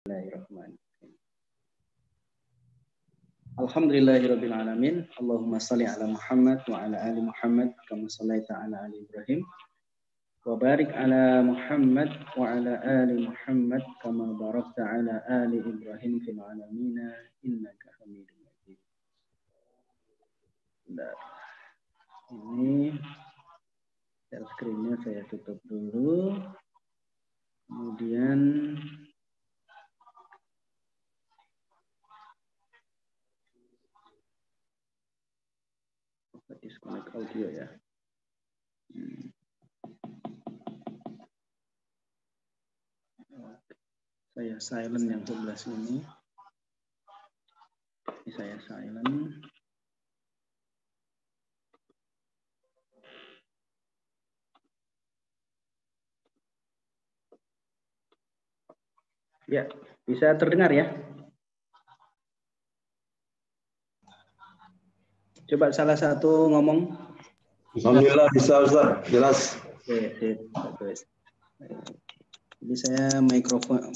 Bismillahirrahmanirrahim. Alhamdulillahirabbil alamin. Allahumma shalli ala Muhammad wa ala ali Muhammad kama shallaita ala ali Ibrahim wa barik ala Muhammad wa ala ali Muhammad kama barakta ala ali Ibrahim fil alamin innaka Hamidum Majid. Nah, ini share screen-nya saya tutup dulu. Kemudian disconnect audio ya. Saya silent yang sebelah sini. Ini saya silent. Ya, bisa terdengar ya? Coba salah satu ngomong. Alhamdulillah bisa Ustaz, jelas. Oke, bagus. Jadi saya mikrofon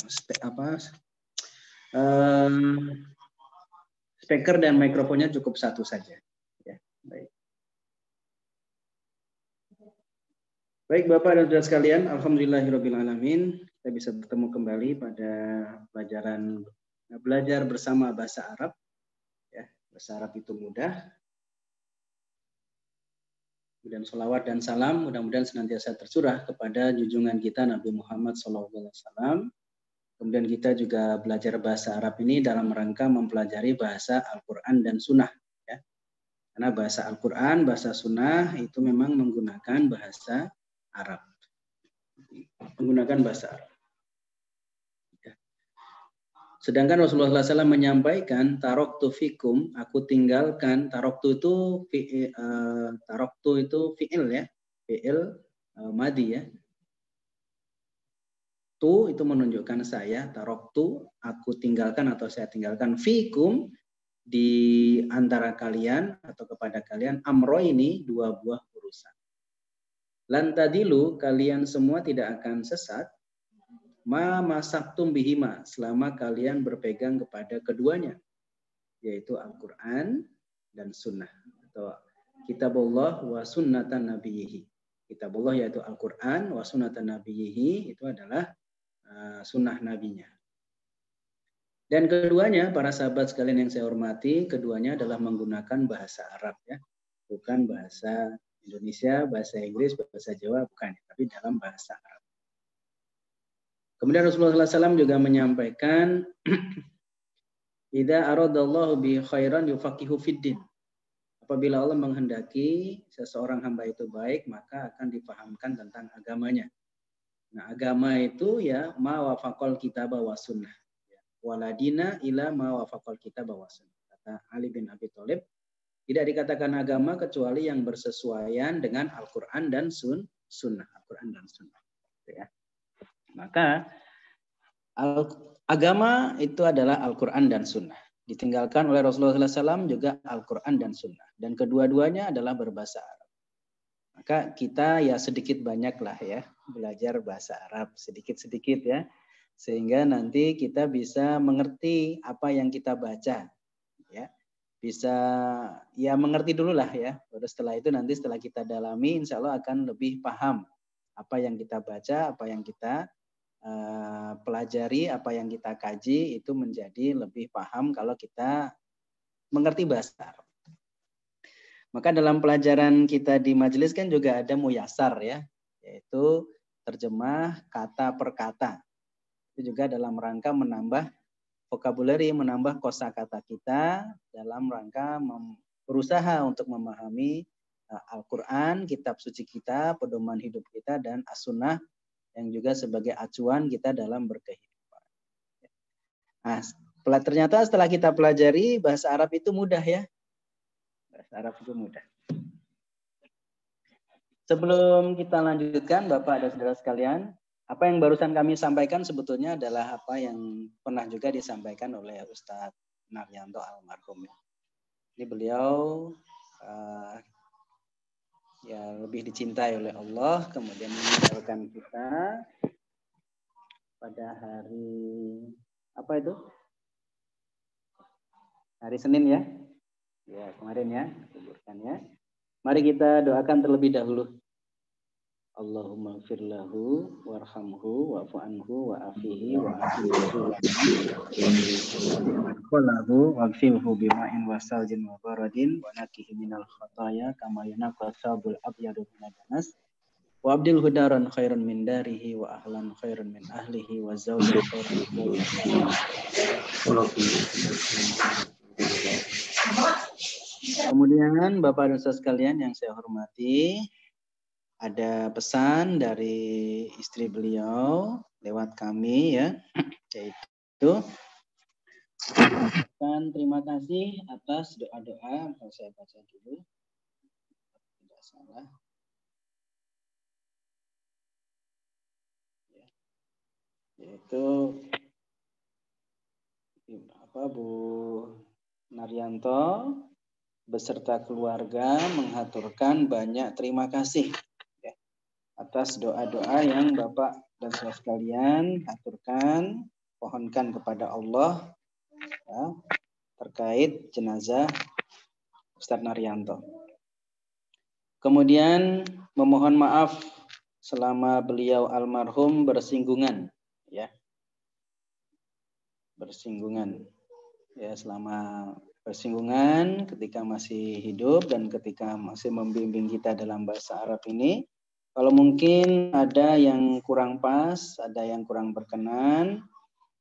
speaker dan mikrofonnya cukup satu saja. Ya, baik. Baik Bapak dan Saudara sekalian, alhamdulillahirabbil alamin. Kita bisa bertemu kembali pada belajar bersama bahasa Arab. Ya, bahasa Arab itu mudah. Kemudian sholawat dan salam mudah-mudahan senantiasa tercurah kepada junjungan kita Nabi Muhammad SAW. Kemudian kita juga belajar bahasa Arab ini dalam rangka mempelajari bahasa Al-Quran dan Sunnah. Ya. Karena bahasa Al-Quran, bahasa Sunnah itu memang menggunakan bahasa Arab. Menggunakan bahasa Arab. Ya. Sedangkan Rasulullah SAW menyampaikan taroktu fikum, aku tinggalkan. Taroktu itu fi'il ya, fi'il madi ya. Tu itu menunjukkan saya, taroktu aku tinggalkan atau saya tinggalkan, fikum di antara kalian atau kepada kalian, amro ini dua buah urusan. Lantadilu kalian semua tidak akan sesat. Ma masaktum bihima selama kalian berpegang kepada keduanya, yaitu Al-Quran dan Sunnah atau Kitabullah wa Sunnatan Nabiyhi. Kitabullah yaitu Al-Quran, wa Sunnatan Nabiyhi itu adalah sunnah nabinya. Dan keduanya para sahabat sekalian yang saya hormati, keduanya adalah menggunakan bahasa Arab ya, bukan bahasa Indonesia, bahasa Inggris, bahasa Jawa bukan, tapi dalam bahasa Arab. Kemudian Rasulullah SAW juga menyampaikan, idza aradallahu bi khairan yufaqihu fiddin. Apabila Allah menghendaki seseorang hamba itu baik, maka akan dipahamkan tentang agamanya. Nah, agama itu ya ma wafaqal kitab wa sunnah. Waladina ila ma wafaqal kitab wa sunnah. Kata Ali bin Abi Thalib, tidak dikatakan agama kecuali yang bersesuaian dengan Al-Qur'an dan Sunnah. Al-Qur'an dan Sunnah. Ya. Maka agama itu adalah Al-Quran dan Sunnah. Ditinggalkan oleh Rasulullah SAW juga Al-Quran dan Sunnah. Dan kedua-duanya adalah berbahasa Arab. Maka kita ya sedikit banyak lah ya belajar bahasa Arab. Sedikit-sedikit ya. Sehingga nanti kita bisa mengerti apa yang kita baca. Ya. Bisa ya mengerti dulu lah ya. Baru setelah itu nanti setelah kita dalami insya Allah akan lebih paham apa yang kita baca, apa yang kita pelajari, apa yang kita kaji itu menjadi lebih paham kalau kita mengerti bahasa Arab. Maka dalam pelajaran kita di majelis kan juga ada muyasar ya, yaitu terjemah kata per kata. Itu juga dalam rangka menambah vocabulary, menambah kosakata kita dalam rangka berusaha untuk memahami Al-Quran, kitab suci kita, pedoman hidup kita, dan As-Sunnah yang juga sebagai acuan kita dalam berkehidupan. Nah, ternyata setelah kita pelajari bahasa Arab itu mudah ya. Bahasa Arab itu mudah. Sebelum kita lanjutkan Bapak dan Saudara sekalian, apa yang barusan kami sampaikan sebetulnya adalah apa yang pernah juga disampaikan oleh Ustadz Naryanto almarhum. Ini beliau ya lebih dicintai oleh Allah, kemudian meninggalkan kita pada hari Apa itu? Hari Senin ya? Ya, kemarin ya, kuburkan ya. Mari kita doakan terlebih dahulu. Allahumma gfir lahu warhamhu wa'fu anhu wa'afihi wa'afihi wa'afihi wa'afihi bima'in wa saljin wa baradin wa nakihi minal khataya kama yunaqqa thawbul abyadu minad danas wa abdil hudaran khairan min darihi wa ahlan khairan min ahlihi wa zawjan khairan min zawjihi. Kemudian Bapak dan Saudara sekalian yang saya hormati, ada pesan dari istri beliau lewat kami ya, yaitu terima kasih atas doa-doa. Kalau saya baca dulu, tidak salah. Ya. Yaitu Bu Naryanto beserta keluarga mengaturkan banyak terima kasih ya, atas doa-doa yang Bapak dan Saudara sekalian aturkan, pohonkan kepada Allah ya, terkait jenazah Ustadz Naryanto. Kemudian memohon maaf selama beliau almarhum bersinggungan ya. Bersinggungan ya, selama bersinggungan ketika masih hidup dan ketika masih membimbing kita dalam bahasa Arab ini. Kalau mungkin ada yang kurang pas, ada yang kurang berkenan,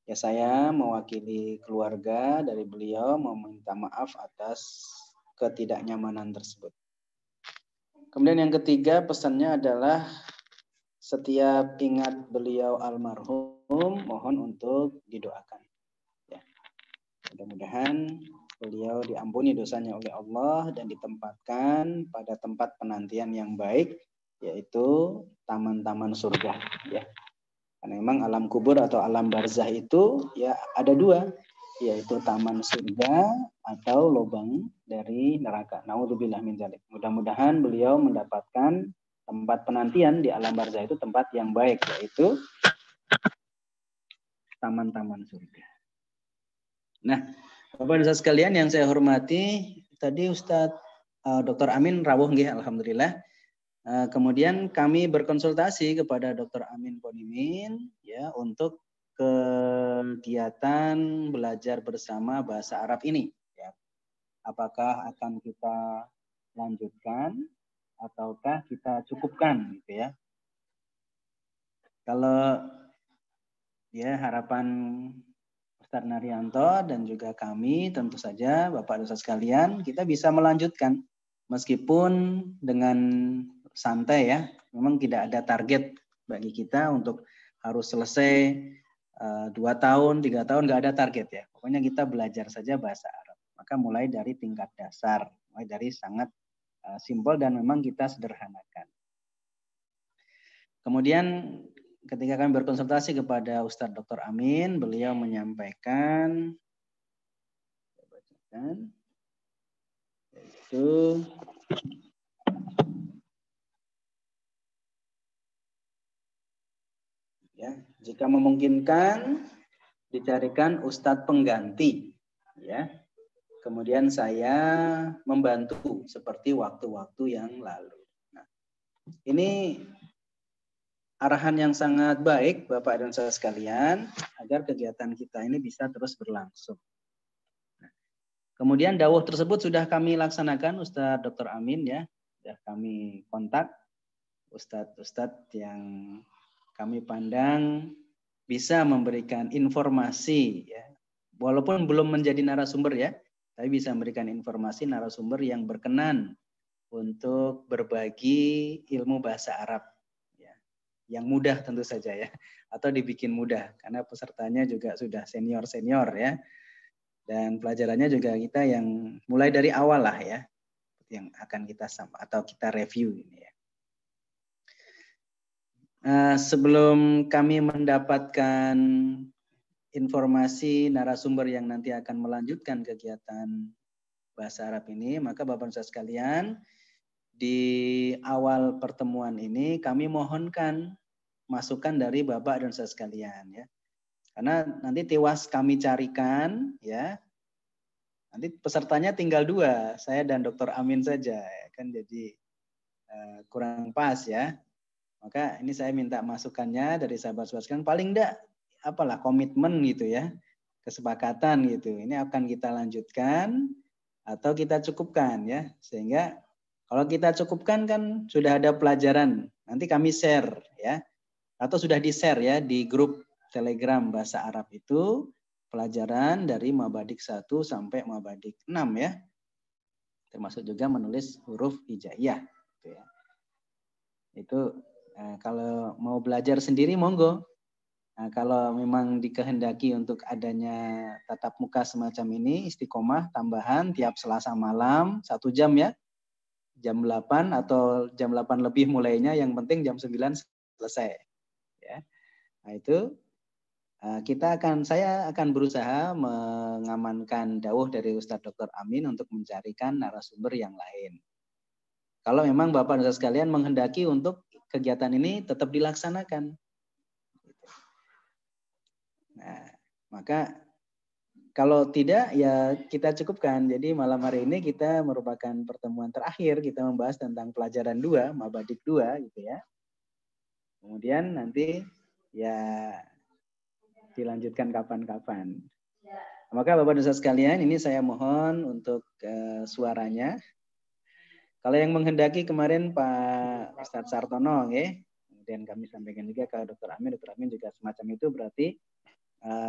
ya saya mewakili keluarga dari beliau meminta maaf atas ketidaknyamanan tersebut. Kemudian yang ketiga pesannya adalah setiap ingat beliau almarhum mohon untuk didoakan. Mudah-mudahan beliau diampuni dosanya oleh Allah dan ditempatkan pada tempat penantian yang baik, yaitu taman-taman surga. Ya. Karena memang alam kubur atau alam barzah itu ya ada dua, yaitu taman surga atau lubang dari neraka. Naudzubillah min dzalik. Mudah-mudahan beliau mendapatkan tempat penantian di alam barzah itu tempat yang baik, yaitu taman-taman surga. Nah, Bapak dan Saudara sekalian yang saya hormati, tadi Ustadz Dr. Amin rawuh nggih alhamdulillah. Kemudian kami berkonsultasi kepada Dr. Amin Ponimin ya untuk kegiatan belajar bersama bahasa Arab ini ya. Apakah akan kita lanjutkan ataukah kita cukupkan gitu ya. Kalau ya harapan Ustadz Naryanto dan juga kami tentu saja Bapak dan Saudara sekalian kita bisa melanjutkan meskipun dengan santai ya. Memang tidak ada target bagi kita untuk harus selesai 2 tahun, 3 tahun nggak ada target ya. Pokoknya kita belajar saja bahasa Arab. Maka mulai dari tingkat dasar, mulai dari sangat simpel dan memang kita sederhanakan. Kemudian ketika kami berkonsultasi kepada Ustadz Dr. Amin, beliau menyampaikan yaitu ya, jika memungkinkan dicarikan Ustadz pengganti ya. Kemudian saya membantu seperti waktu-waktu yang lalu. Nah, ini arahan yang sangat baik Bapak dan Saudara sekalian agar kegiatan kita ini bisa terus berlangsung. Nah, kemudian dawuh tersebut sudah kami laksanakan Ustadz Dr. Amin ya, sudah kami kontak Ustadz yang kami pandang bisa memberikan informasi ya, walaupun belum menjadi narasumber ya, tapi bisa memberikan informasi narasumber yang berkenan untuk berbagi ilmu bahasa Arab. Yang mudah tentu saja ya, atau dibikin mudah karena pesertanya juga sudah senior ya, dan pelajarannya juga kita yang mulai dari awal lah ya, yang akan kita atau kita review ini ya. Sebelum kami mendapatkan informasi narasumber yang nanti akan melanjutkan kegiatan bahasa Arab ini, maka Bapak Saudara sekalian di awal pertemuan ini kami mohonkan masukan dari Bapak dan Saudara sekalian ya. Karena nanti tewas kami carikan, ya. Nanti pesertanya tinggal 2, saya dan Dr. Amin saja, ya. Kan jadi kurang pas ya. Maka ini saya minta masukannya dari sahabat-sahabat sekalian, paling enggak apalah komitmen gitu ya, kesepakatan gitu. Ini akan kita lanjutkan atau kita cukupkan ya, sehingga kalau kita cukupkan kan sudah ada pelajaran, nanti kami share ya, atau sudah di-share ya di grup Telegram bahasa Arab itu pelajaran dari Mabadik 1 sampai Mabadik 6 ya, termasuk juga menulis huruf hijaiyah gitu ya. Itu kalau mau belajar sendiri monggo. Nah, kalau memang dikehendaki untuk adanya tatap muka semacam ini, istiqomah tambahan tiap Selasa malam 1 jam ya, jam 8 atau jam 8 lebih mulainya, yang penting jam 9 selesai. Ya. Nah itu saya akan berusaha mengamankan dawuh dari Ustadz Dr. Amin untuk mencarikan narasumber yang lain. Kalau memang Bapak dan Saudara sekalian menghendaki untuk kegiatan ini tetap dilaksanakan. Nah, maka kalau tidak ya kita cukupkan. Jadi malam hari ini kita merupakan pertemuan terakhir, kita membahas tentang pelajaran 2, Mabadik 2 gitu ya. Kemudian nanti ya dilanjutkan kapan-kapan. Maka Bapak dan Saudara sekalian, ini saya mohon untuk suaranya. Kalau yang menghendaki kemarin Pak Ustadz Sartono, ya, kemudian kami sampaikan juga ke Dr. Amin juga semacam itu, berarti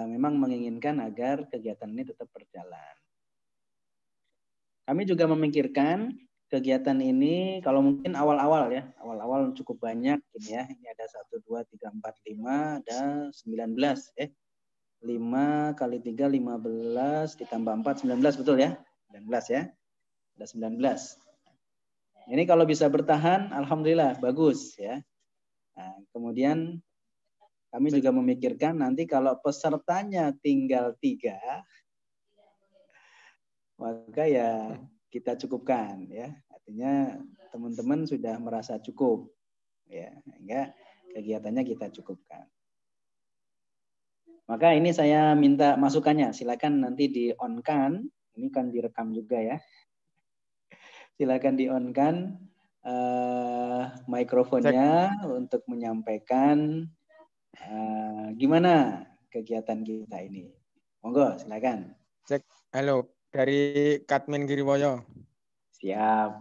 memang menginginkan agar kegiatan ini tetap berjalan. Kami juga memikirkan kegiatan ini kalau mungkin awal-awal ya, awal-awal cukup banyak ini ya. Ini ada 1, 2, 3, 4, 5, ada 19 ya. 5 kali 3 15 ditambah 4 19 betul ya? 19 ya. Ada 19. Ini kalau bisa bertahan alhamdulillah bagus ya. Nah, kemudian kami juga memikirkan nanti kalau pesertanya tinggal 3, maka ya kita cukupkan ya. Artinya teman-teman sudah merasa cukup ya, sehingga kegiatannya kita cukupkan. Maka ini saya minta masukannya, silakan nanti di-on-kan, ini kan direkam juga ya. Silakan di-on-kan mikrofonnya untuk menyampaikan gimana kegiatan kita ini. Monggo, silakan. Cek, halo, dari Katmin Giriwoyo. Siap.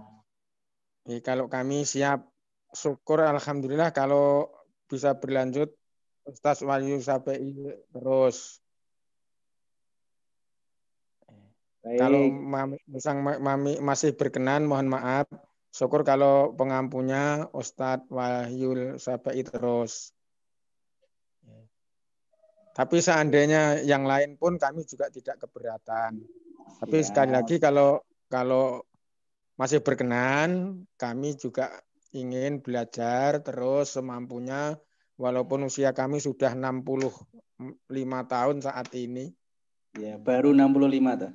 Kalau kami siap, syukur alhamdulillah kalau bisa berlanjut Ustaz Wahyu sampai terus. Baik. Kalau Mami masih berkenan, mohon maaf. Syukur kalau pengampunya Ustadz Wahyu sampai terus. Tapi seandainya yang lain pun kami juga tidak keberatan. Tapi sekali lagi kalau masih berkenan, kami juga ingin belajar terus semampunya, walaupun usia kami sudah 65 tahun saat ini. Ya, baru 65 tuh.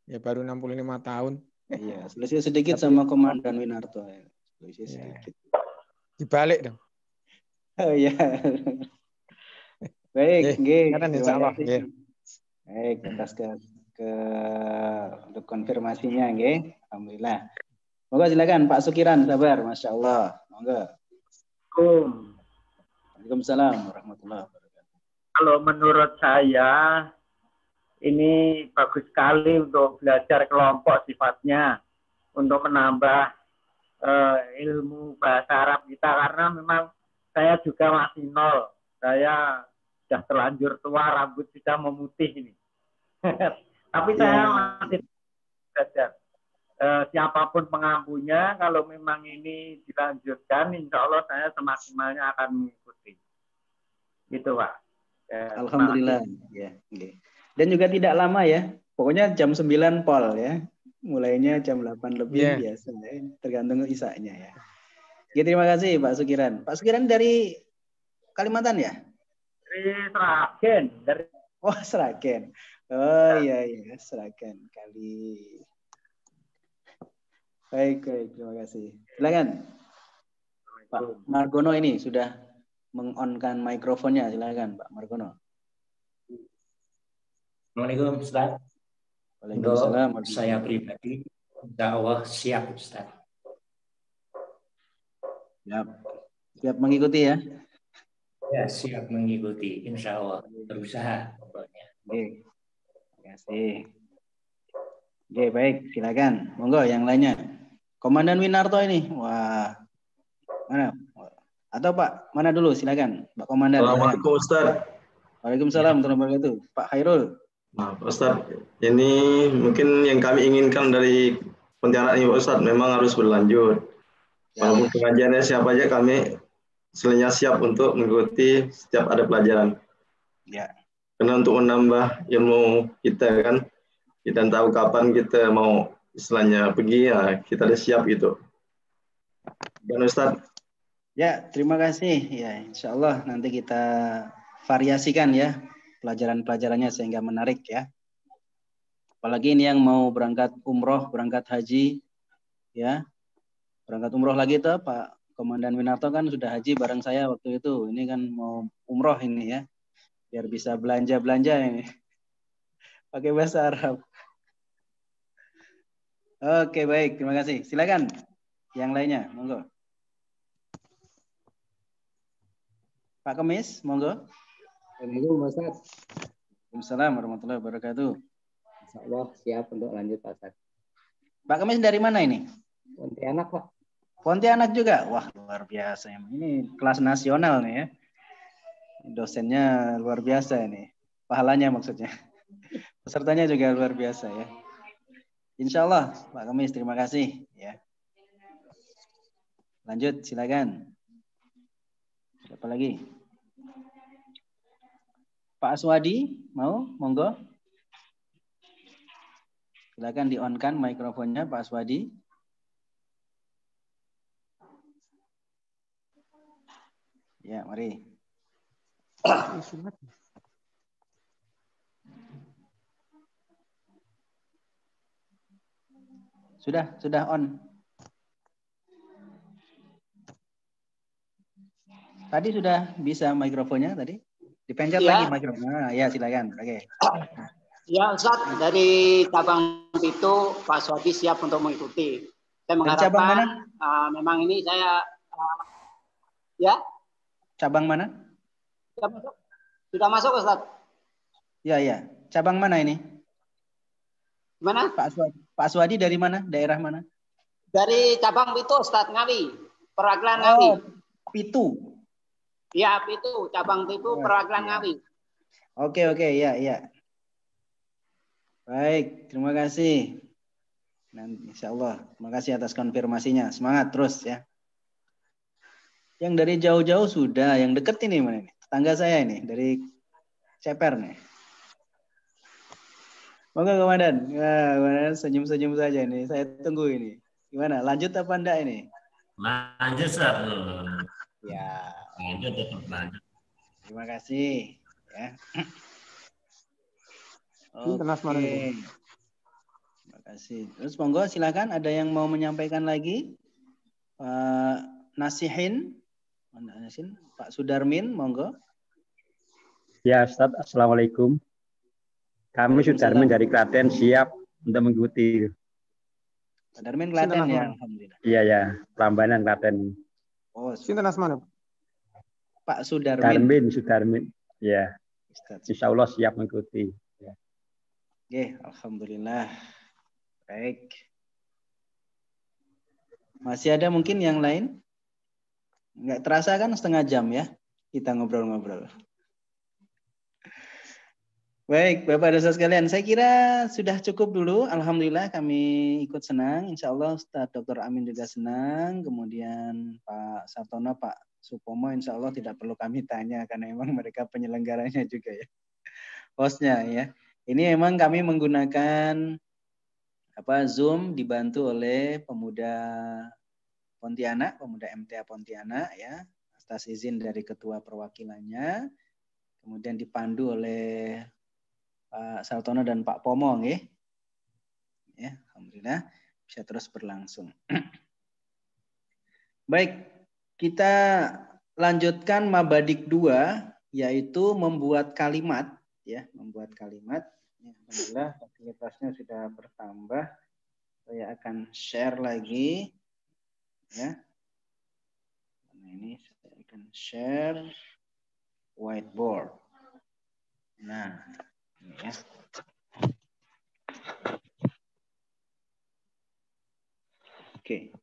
Ya, baru 65 tahun. Iya, selisih sedikit sama Komandan Winarto. Selisih sedikit. Dibalik dong. Oh iya. Baik, insya Allah. Baik, atas untuk konfirmasinya, nggih. Alhamdulillah. Monggo silakan Pak Sukiran, sabar, Masya Allah. Monggo. Waalaikumsalam warahmatullahi wabarakatuh. Kalau menurut saya ini bagus sekali untuk belajar kelompok sifatnya, untuk menambah ilmu bahasa Arab kita, karena memang saya juga masih nol. Saya sudah terlanjur tua, rambut sudah memutih ini. Tapi saya masih belajar. Siapapun pengampunya, kalau memang ini dilanjutkan, insya Allah saya semaksimalnya akan mengikuti. Gitu, Pak. Alhamdulillah. Ya, okay. Dan juga tidak lama ya. Pokoknya jam 9 pol ya. Mulainya jam 8 lebih biasa ya. Tergantung isanya ya. Oke, terima kasih Pak Sukiran. Pak Sukiran dari Kalimantan ya? Dari Seragen. Oh, Seragen. Oh iya, Seragen. Baik, terima kasih. Silakan. Pak Margono ini sudah meng-on-kan mikrofonnya, silakan Pak Margono. Assalamualaikum Ustaz. Waalaikumsalam. Untuk saya pribadi, insya Allah siap Ustaz. Siap mengikuti ya? Ya, siap mengikuti, insya Allah. Berusaha pokoknya. Oke, terima kasih. Oke, baik, silakan. Monggo yang lainnya. Komandan Winarto ini. Wah. Mana? Atau Pak, mana dulu? Silakan. Pak Komandan. Assalamualaikum Ustaz. Waalaikumsalam warahmatullahi wabarakatuh. Pak Khairul. Nah, Pak Ustaz, ini mungkin yang kami inginkan dari Pontianak ini Pak Ustaz, memang harus berlanjut. Walaupun pengajiannya siapa aja, kami selainnya siap untuk mengikuti setiap ada pelajaran. Ya. Karena untuk menambah ilmu kita kan, kita tahu kapan kita mau istilahnya pergi, ya kita udah siap gitu. Dan Ustaz. Ya, terima kasih. Ya, insya Allah nanti kita variasikan ya pelajaran-pelajarannya sehingga menarik ya. Apalagi ini yang mau berangkat umroh, berangkat haji, ya. Berangkat umroh lagi tuh Pak Komandan Winarto kan sudah haji bareng saya waktu itu. Ini kan mau umroh ini ya, biar bisa belanja-belanja ini. Pakai bahasa Arab. Oke, baik. Terima kasih. Silakan. Yang lainnya, monggo. Pak Kemis, monggo. Assalamualaikum Mas Ustaz. Waalaikumsalam warahmatullahi wabarakatuh. Insya Allah siap untuk lanjut Pak Ustaz. Pak Kemis dari mana ini? Pontianak Pak. Pontianak juga? Wah, luar biasa. Ini kelas nasional nih ya. Dosennya luar biasa ini. Pahalanya maksudnya. Pesertanya juga luar biasa ya. Insya Allah, Pak Kemis, terima kasih. Ya. Lanjut, silakan. Siapa lagi? Pak Aswadi, mau? Monggo. Silakan di-on-kan mikrofonnya, Pak Aswadi. Ya, mari. Sudah on. Tadi sudah bisa mikrofonnya tadi? Dipencet lagi mikrofonnya. Ya, silakan. Oke. Ya, Ustaz, dari cabang itu Pak Swadi siap untuk mengikuti. Saya mengharapkan memang ini saya ya. Cabang mana? Sudah masuk, Ustaz? Ya. Cabang mana ini? Mana? Pak Swadi dari mana? Daerah mana? Dari cabang Pitu, Ustaz, Ngawi. Perwakilan Ngawi. Pitu. Ya, Pitu, cabang Pitu, perwakilan Ngawi. Oke, ya. Baik, terima kasih. Nanti insya Allah, terima kasih atas konfirmasinya. Semangat terus ya. Yang dari jauh-jauh sudah, yang deket ini mana nih? Tetangga saya ini dari Ceper nih. Monggo Komandan. Wah, Komandan senyum-senyum saja nih. Saya tunggu ini. Gimana? Lanjut apa enggak ini? Lanjut, Ustaz. Ya. Lanjut, tetap lanjut. Terima kasih ya. Oke. Terima kasih. Terus monggo silakan ada yang mau menyampaikan lagi? Pak Nasihin, Pak Sudarmin, monggo. Ya, Ustaz, Assalamualaikum. Kami Sudarmin dari Klaten siap untuk mengikuti. Pak Darmin Klaten ya, alhamdulillah. Iya ya, Prambanan Klaten. Oh, Sinten asmane? Pak Sudarmin. Sudarmin. Ya. Insya Allah siap mengikuti. Ya. Oke, alhamdulillah. Baik. Masih ada mungkin yang lain? Nggak terasa kan setengah jam ya kita ngobrol-ngobrol. Baik, Bapak dan Saudara sekalian, saya kira sudah cukup dulu. Alhamdulillah kami ikut senang. Insya Allah Ustaz Dr. Amin juga senang. Kemudian Pak Sartono, Pak Supomo, insya Allah tidak perlu kami tanya karena memang mereka penyelenggaranya juga ya. Hostnya ya. Ini memang kami menggunakan Zoom dibantu oleh pemuda Pontianak, pemuda MTA Pontianak ya, atas izin dari ketua perwakilannya, kemudian dipandu oleh Pak Sartono dan Pak Pomong ya. Ya, alhamdulillah bisa terus berlangsung. Baik, kita lanjutkan Mabadik 2 yaitu membuat kalimat ya, membuat kalimat Alhamdulillah fasilitasnya sudah bertambah. Saya akan share lagi. Ya. Nah, ini saya akan share whiteboard. Nah, ini ya. Oke.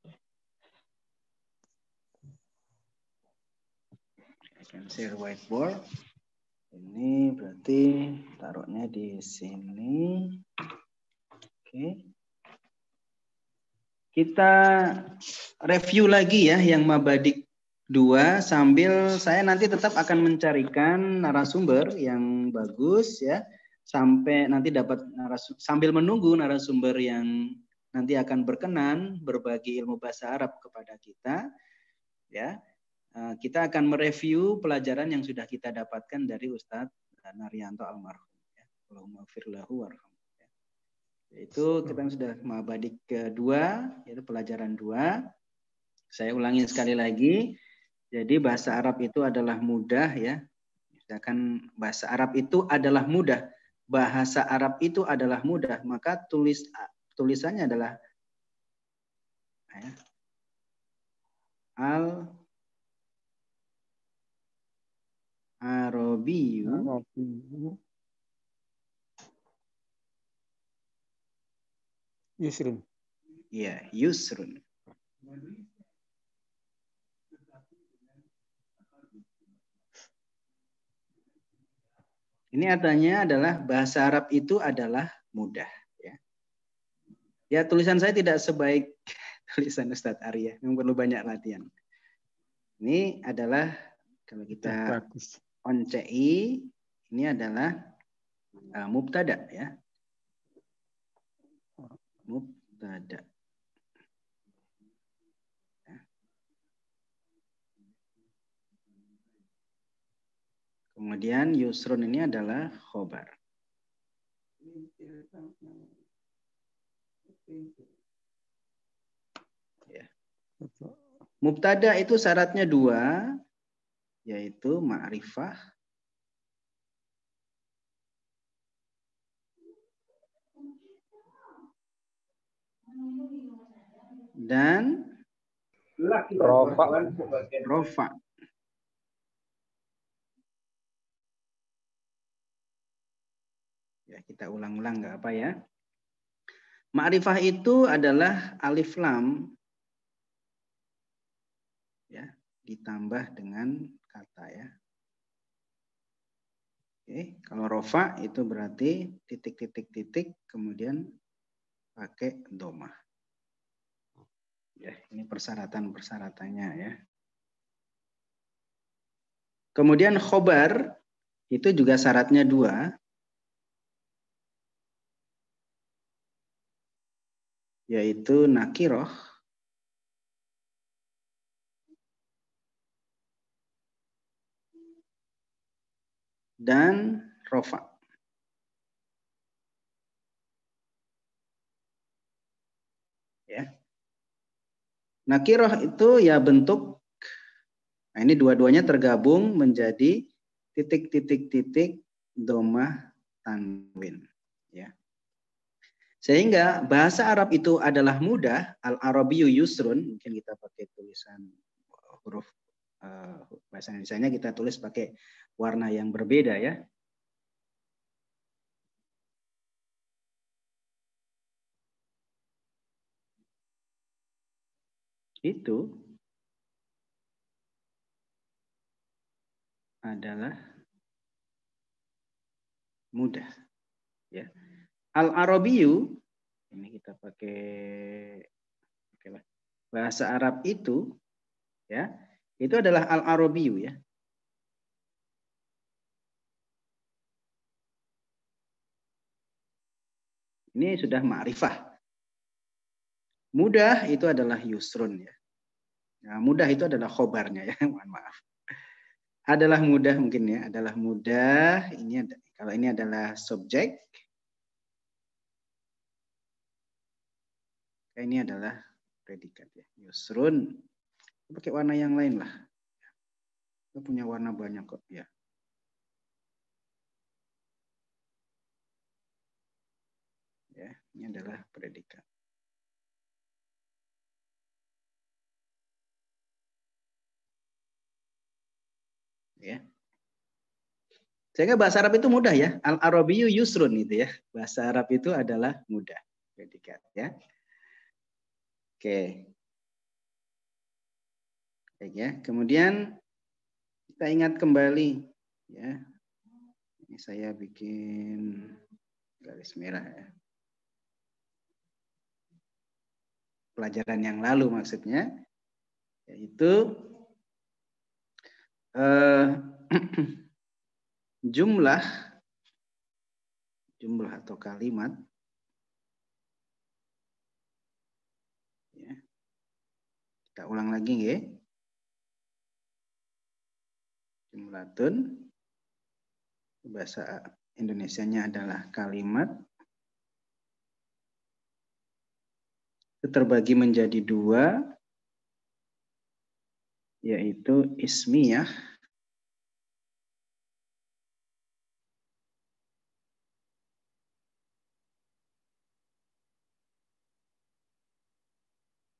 Saya akan share whiteboard. Ini berarti taruhnya di sini. Oke. Kita review lagi ya yang Mabadik 2 sambil saya nanti tetap akan mencarikan narasumber yang bagus ya sampai nanti dapat sambil menunggu narasumber yang nanti akan berkenan berbagi ilmu bahasa Arab kepada kita ya. Kita akan mereview pelajaran yang sudah kita dapatkan dari Ustadz Naryanto almarhum ya. Allahumma ighfir lahu warhamhu. Yaitu kita sudah Mabadik kedua yaitu pelajaran 2. Saya ulangi sekali lagi. Jadi bahasa Arab itu adalah mudah ya. Misalkan bahasa Arab itu adalah mudah. Bahasa Arab itu adalah mudah, maka tulisannya adalah ya, Al-Arabiyyu Yusrun. Ya, Yusrun. Ini artinya adalah bahasa Arab itu adalah mudah. Ya, ya tulisan saya tidak sebaik tulisan Ustadz Arya, yang perlu banyak latihan. Ini adalah kalau kita on CI, ini adalah mubtada ya. Mubtada. Kemudian Yusrun ini adalah khobar. Ya. Mubtada itu syaratnya 2, yaitu ma'rifah dan rofa. Ya, kita ulang-ulang nggak apa ya. Ma'rifah itu adalah alif lam ya, ditambah dengan kata ya. Oke, kalau rofa itu berarti titik kemudian pakai domah. Ya, ini persyaratannya ya. Kemudian khobar itu juga syaratnya 2. Yaitu nakiroh dan rofa. Ya. Nakiroh itu ya bentuk, nah ini dua-duanya tergabung menjadi titik domah tanwin. Ya. Sehingga bahasa Arab itu adalah mudah, al-Arabiyyu yusrun, mungkin kita pakai tulisan huruf bahasa Indonesianya kita tulis pakai warna yang berbeda ya. Itu adalah mudah ya. Al-Arabiyyu ini kita pakai bahasa Arab itu ya, itu adalah Al-Arabiyyu ya. Ini sudah ma'rifah. Mudah itu adalah yusrun ya. Nah, mudah itu adalah khobarnya ya, mohon maaf. Adalah mudah mungkin ya, adalah mudah. Ini kalau ini adalah subjek. Ini adalah predikat ya, yusrun. Pakai warna yang lain lah. Kita punya warna banyak kok ya. Ini adalah predikat. Ya. Sehingga bahasa Arab itu mudah ya. Al-Arabiyyu yusrun itu ya. Bahasa Arab itu adalah mudah. Predikat ya. Oke. Baik ya. Kemudian kita ingat kembali ya. Ini saya bikin garis merah ya. Pelajaran yang lalu maksudnya yaitu jumlah atau kalimat ya. Kita ulang lagi ya. Jumlatun bahasa Indonesianya adalah kalimat itu terbagi menjadi dua yaitu ismiyah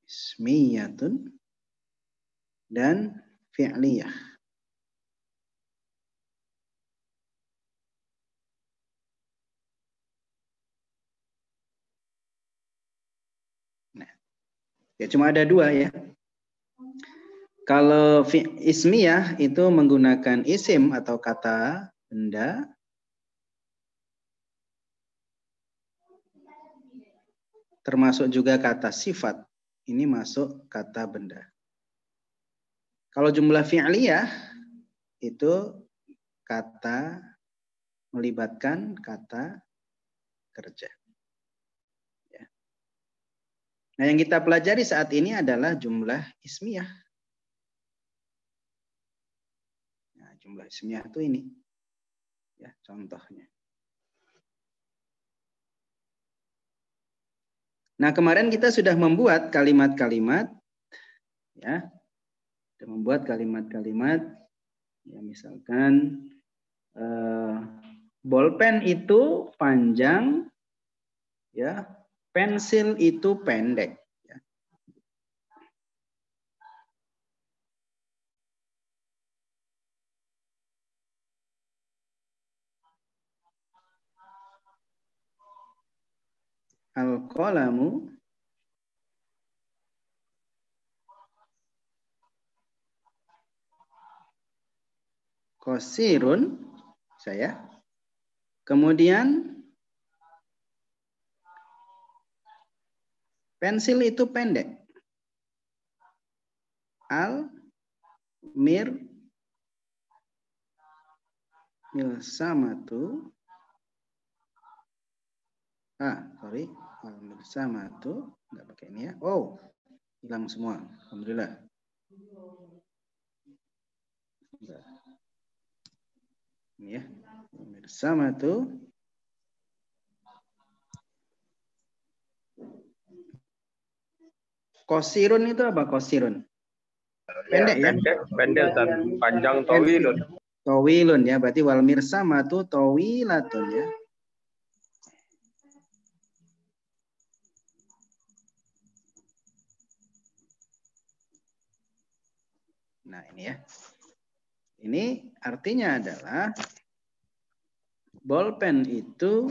ismiyatun dan fi'liyah. Nah, ya cuma ada dua ya. Kalau ismiyah itu menggunakan isim atau kata benda. Termasuk juga kata sifat. Ini masuk kata benda. Kalau jumlah fi'liyah itu kata melibatkan kata kerja. Ya. Nah, yang kita pelajari saat ini adalah jumlah ismiyah. Nah, jumlah ismiyah itu ini. Ya, contohnya. Nah, kemarin kita sudah membuat kalimat-kalimat ya. Sudah membuat kalimat-kalimat ya misalkan bolpen itu panjang ya, pensil itu pendek ya. Al-qalamu qasirun saya. Kemudian pensil itu pendek. Al-mirsamatu al-mirsamatu enggak pakai ini ya. Oh, hilang semua. Alhamdulillah. Ini ya. Al-mirsamatu qasirun itu apa qasirun? Pendek ya? Pendek dan panjang tawilun. Tawilun ya, berarti wal mirsamatu tawilatun ya. Nah, ini ya. Ini artinya adalah bolpen itu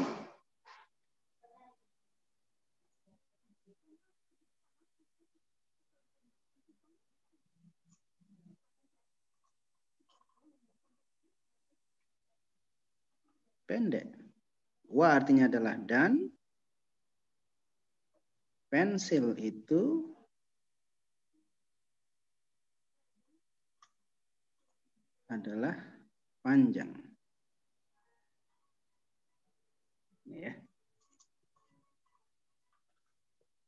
pendek. Wa artinya adalah dan. Pensil itu adalah panjang. Ini ya.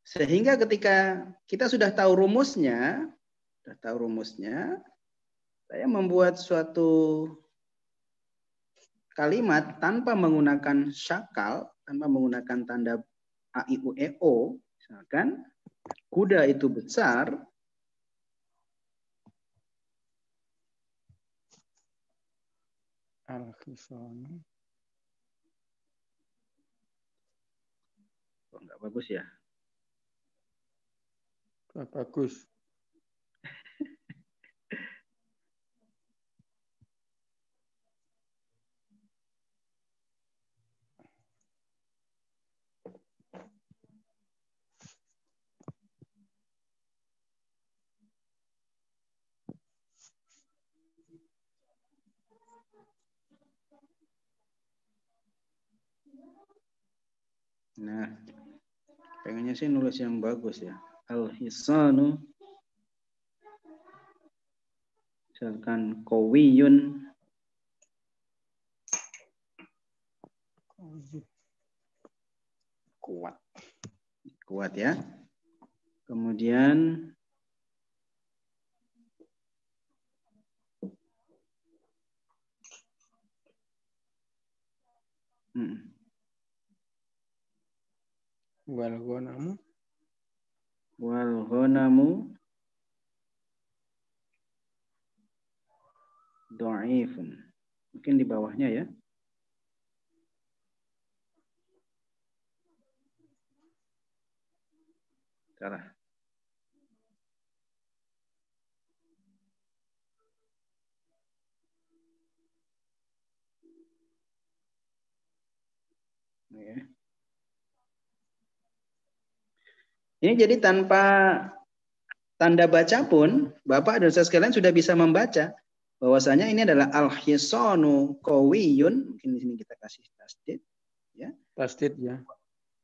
Sehingga ketika kita sudah tahu rumusnya, saya membuat suatu kalimat tanpa menggunakan syakal, tanpa menggunakan tanda a, i, u, e, o. Misalkan kuda itu besar, Al-Khisanu. Nggak bagus ya? Nggak bagus. Nah, pengennya sih nulis yang bagus ya. Al-hisanu, misalkan kowiyun, kuat ya. Kemudian Wal ghonamu dhaifun. Mungkin di bawahnya ya. Salah. Ya. Ini jadi tanpa tanda baca pun, Bapak dan Ustaz sekalian sudah bisa membaca bahwasanya ini adalah al-hisanu qawiyun. Mungkin di sini kita kasih tasdid, ya. Tasdid ya.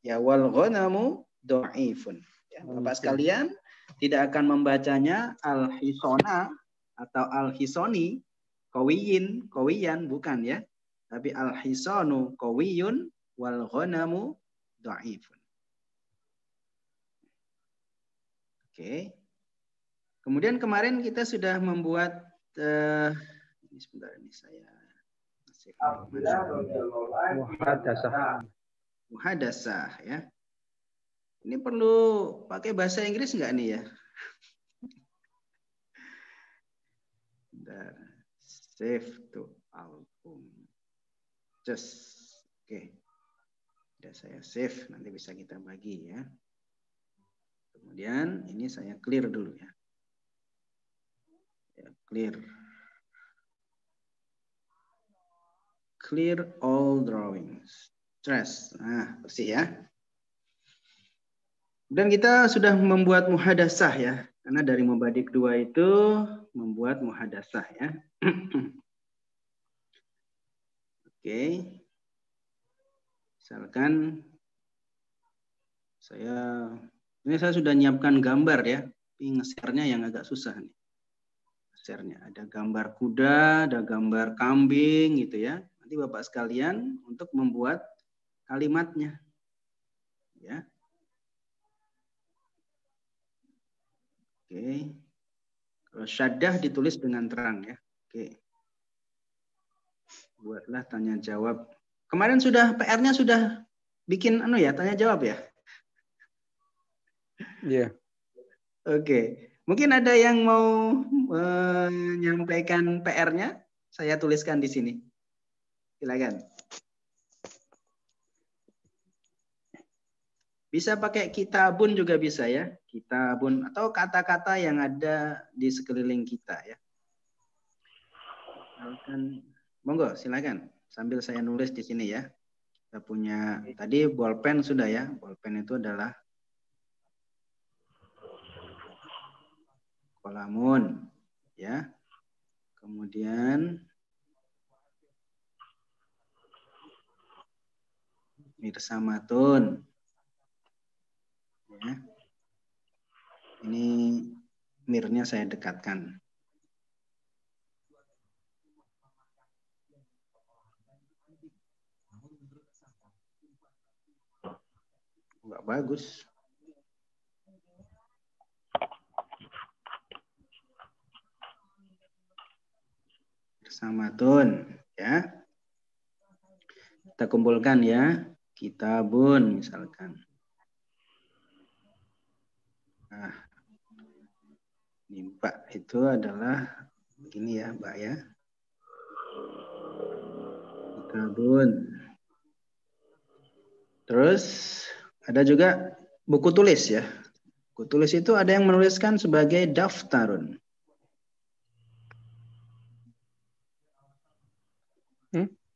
Ya, wal ghanamu dhaifun. Ya, Bapak sekalian tidak akan membacanya al-hisona atau al-hisoni qawiyan bukan ya. Tapi al-hisanu qawiyun wal ghanamu dhaifun. Oke. Kemudian kemarin kita sudah membuat ini sebentar ini saya muhadasah ya. Ini perlu pakai bahasa Inggris nggak nih ya? Save to album. Just oke. Sudah saya save, nanti bisa kita bagi ya. Kemudian ini saya clear dulu ya. Clear. Clear all drawings. Trash. Nah, bersih ya. Dan kita sudah membuat muhadasah ya. Karena dari Mubadik 2 itu membuat muhadasah ya. Oke. Misalkan ini saya sudah nyiapkan gambar ya. Tapi nge-share-nya yang agak susah nih. Share-nya ada gambar kuda, ada gambar kambing gitu ya. Nanti Bapak sekalian untuk membuat kalimatnya. Ya. Oke. Kalau syaddah ditulis dengan terang ya. Oke. Buatlah tanya jawab. Kemarin PR-nya sudah bikin tanya jawab ya? Iya. Oke. Mungkin ada yang mau menyampaikan PR-nya? Saya tuliskan di sini. Silakan. Bisa pakai kitabun juga bisa ya. Kitabun atau kata-kata yang ada di sekeliling kita ya. Monggo silakan. Sambil saya nulis di sini ya. Kita punya tadi bolpen sudah ya. Bolpen itu adalah kolamun ya. Kemudian mirsamatun ya. Ini mirnya saya dekatkan. Enggak bagus. Mirsamatun ya. Kita kumpulkan ya. Kitabun misalkan. Nah, ini Mbak itu adalah begini ya Mbak ya. Kitabun. Terus Ada juga buku tulis ya. Buku tulis itu ada yang menuliskan sebagai daftarun.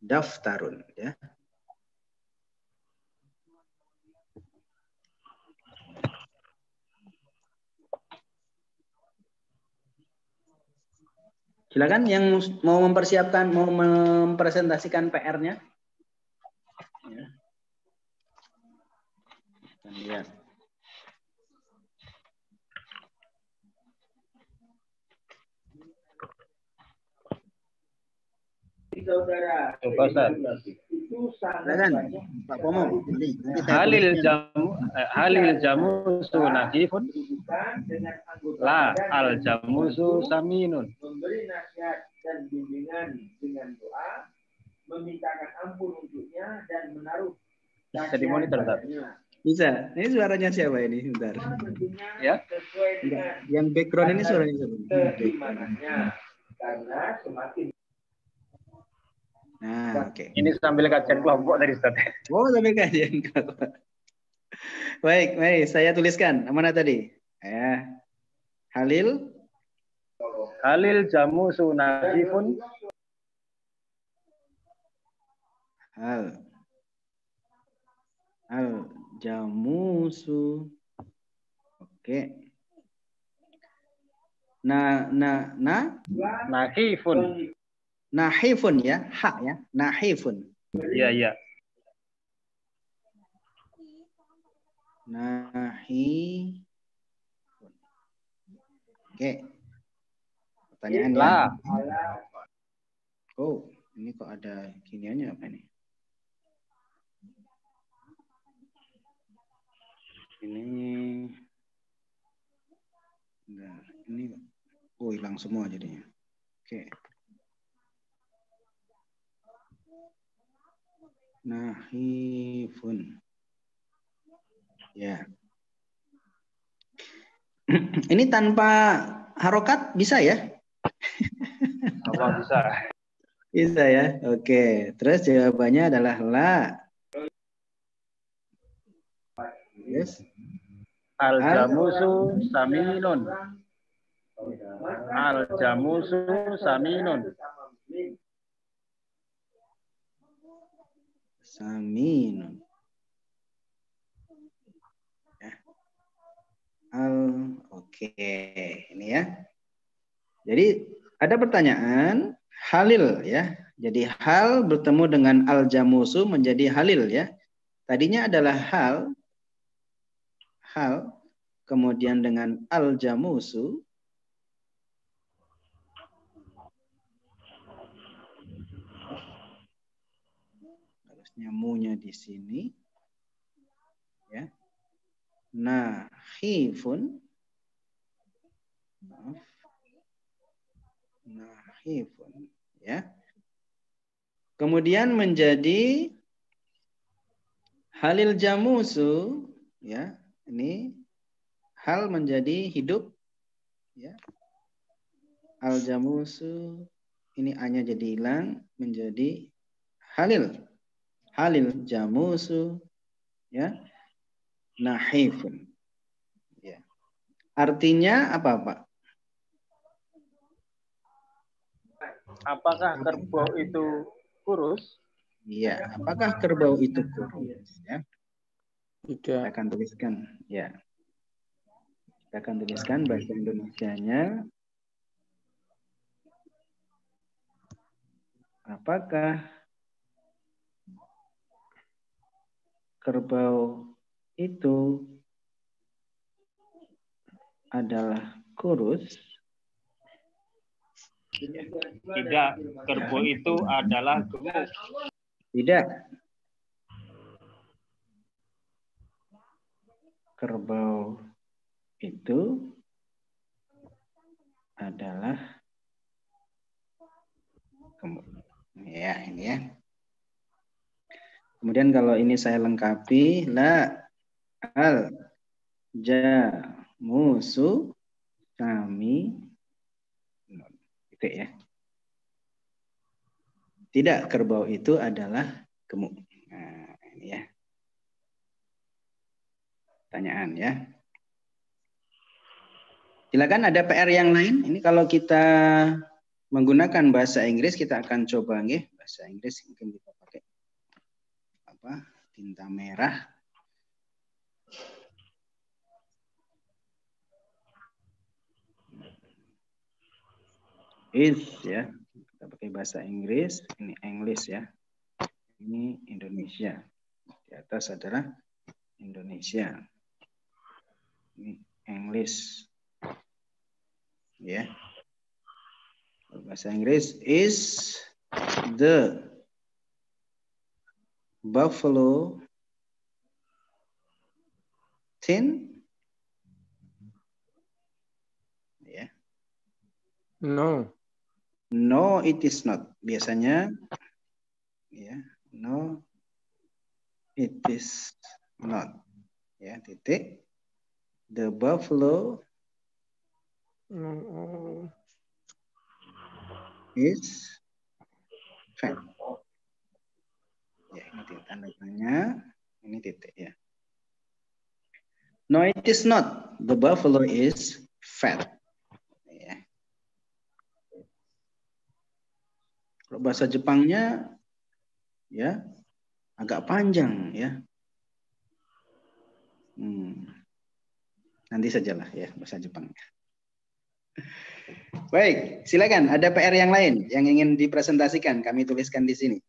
Daftarun ya. Silakan yang mau mempersiapkan, mau mempresentasikan PR-nya. Ya. Kita lihat. Saudara. Ustaz. Silakan, Pak Pomo. Halil jamu sunakifun. La al jamusu saminun. Memberi nasihat dan bimbingan dengan doa, memintakan ampun untuknya dan menaruh. Jadi monitor, Ustaz. Bisa. Ini suaranya siapa ini? Bentar. Ya. Yang background ini suaranya siapa? Keimanannya. Karena semakin. Nah, oke. Ini sambil kajian kelompok tadi, Ustaz. Oh, sambil kajian kelompok. Baik, mari saya tuliskan. Mana tadi? Ya. Halil jamu sunakifun. Al jamusu. Oke. Nahifun. Nahifun ya, hak ya, nahifun. Iya, iya. Nahifun. Oke. Pertanyaannya. La. Oh, ini kok ada giniannya apa ini? Ini oh hilang semua jadinya. Oke. Nahifun. Ya. Ini tanpa harokat bisa ya? Allah bisa. Bisa ya. Oke. Terus jawabannya adalah la. Yes. Al jamusu saminun. Al jamusu saminun. Saminun. Ya. Oke. Ini ya. Jadi ada pertanyaan halil ya. Jadi hal bertemu dengan al jamusu menjadi halil ya. Tadinya adalah hal kemudian dengan al jamusu harusnya munya di sini ya. Nahifun. Nahifun ya. Kemudian menjadi halil jamusu ya. Ini hal menjadi hidup ya. Al jamusu ini a-nya jadi hilang menjadi halil. Halil jamusu ya. Nahifun. Ya. Artinya apa, Pak? Apakah kerbau itu kurus? Iya, apakah kerbau itu kurus ya? Tidak. Kita akan tuliskan ya. Kita akan tuliskan bahasa Indonesianya. Apakah kerbau itu adalah kurus? Tidak, kerbau itu adalah gemuk. Tidak. Kerbau itu adalah gemuk. Ya, ini ya. Kemudian kalau ini saya lengkapi, la al jamusu kami itu ya. Tidak, kerbau itu adalah gemuk. Nah, ini ya. pertanyaan ya. Silakan, ada PR yang lain. Ini kalau kita menggunakan bahasa Inggris, kita akan coba nggih. Bahasa Inggris mungkin kita pakai apa? Tinta merah. Is ya. Kita pakai bahasa Inggris, ini English ya. Ini Indonesia. Di atas adalah Indonesia. Ini English. Ya. Bahasa Inggris, is the buffalo thin? Ya. No. No, it is not. Biasanya ya, no, it is not. Ya, titik. The buffalo is fat. Ya, ini tanda tanya. Ini titik ya. No, it is not. The buffalo is fat. Ya. Kalau bahasa Jepangnya ya agak panjang ya. Nanti sajalah ya bahasa Jepang. Baik, silakan. Ada PR yang lain yang ingin dipresentasikan, kami tuliskan di sini.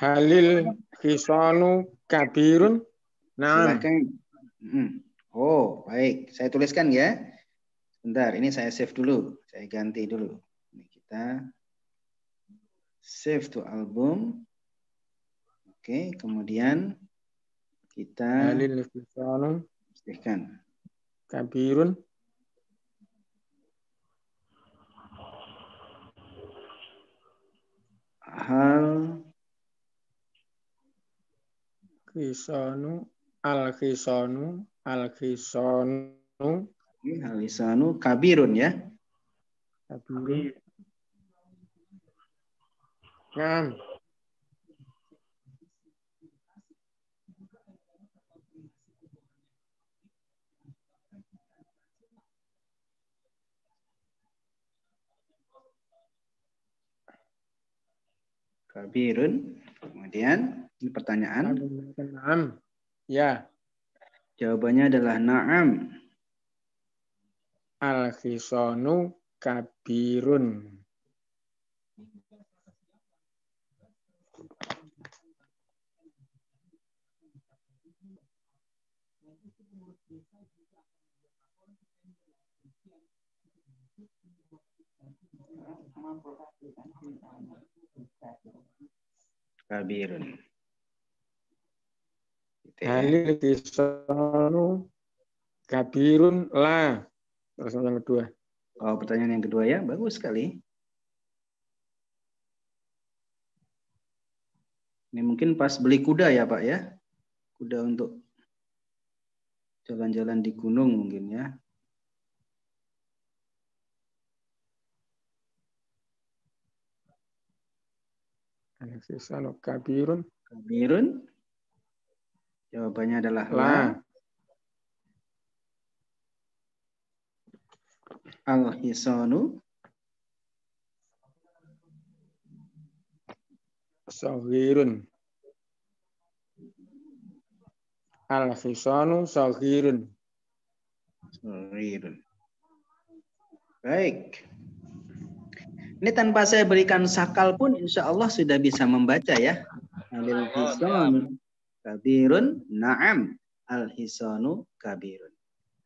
Halil Hisanu Kabirun. Nah. Silakan. Oh, baik. Saya tuliskan ya. Sebentar, ini saya save dulu. Saya ganti dulu. Ini kita save to album. Oke, kemudian kita Halil Hisanu pastikan Kabirun. Hal Hisanu Al-Hisanu Al-Hisanu Al-Hisanu Kabirun ya. Kabirun. Ngam. Kabirun. Kemudian ini pertanyaan. Na'am. Ya. Jawabannya adalah na'am. Al-Hisanu Kabirun. Kabirun. Halil Hisanu Kabirun la. Terus yang kedua. Oh, pertanyaan yang kedua ya, bagus sekali. Ini mungkin pas beli kuda ya Pak ya, kuda untuk jalan-jalan di gunung mungkin ya. Al-Hisanu Kabirun. Kabirun. Jawabannya adalah la. Al-Hisanu Saghirun. Al-Hisanu Saghirun. Saghirun. Baik. Ini tanpa saya berikan sakal pun insya Allah sudah bisa membaca ya. Al-Hisanu Kabirun. Na'am. Al-Hisanu Kabirun.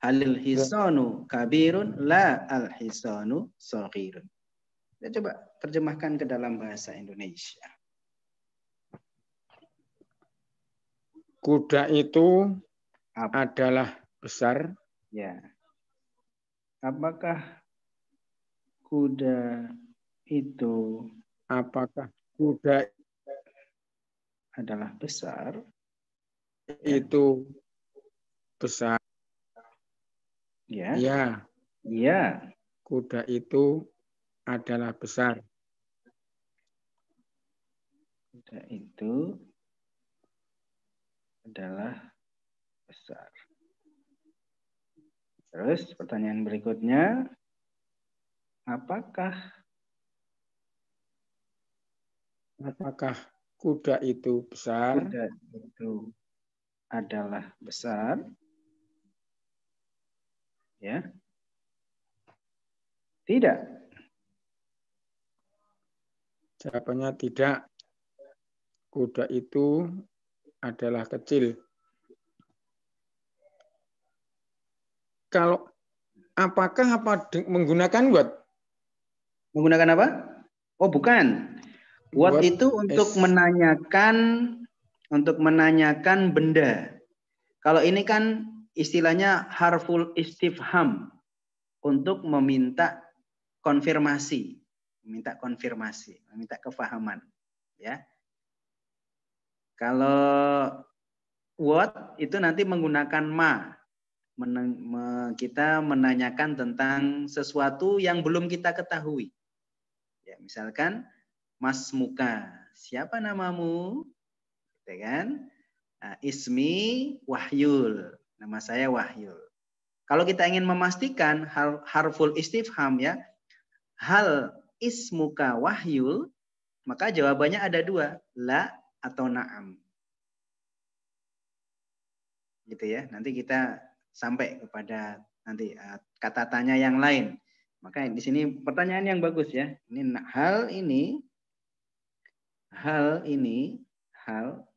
Halil hisanu kabirun la al hisanu saghirun. Kita coba terjemahkan ke dalam bahasa Indonesia. Kuda itu adalah besar. Ya. Apakah kuda itu adalah besar? Itu besar. Ya. Ya. Ya. Kuda itu adalah besar. Kuda itu adalah besar. Terus pertanyaan berikutnya, apakah kuda itu besar? Kuda itu adalah besar. Ya. Tidak. Jawabannya tidak. Kuda itu adalah kecil. Kalau apakah menggunakan what? Menggunakan apa? Oh, bukan. What itu untuk menanyakan benda. Kalau ini kan istilahnya harful istifham, untuk meminta konfirmasi, meminta kefahaman, ya. Kalau what itu nanti menggunakan ma. Kita menanyakan tentang sesuatu yang belum kita ketahui. Ya, misalkan Mas Muka, siapa namamu? Gitu kan? Ismi Wahyul, nama saya Wahyul. Kalau kita ingin memastikan harful istifham, ya, hal ismuka Wahyul, maka jawabannya ada dua, la atau na'am. Gitu ya. Nanti kita sampai kepada nanti kata tanya yang lain. Maka di sini pertanyaan yang bagus ya. Ini hal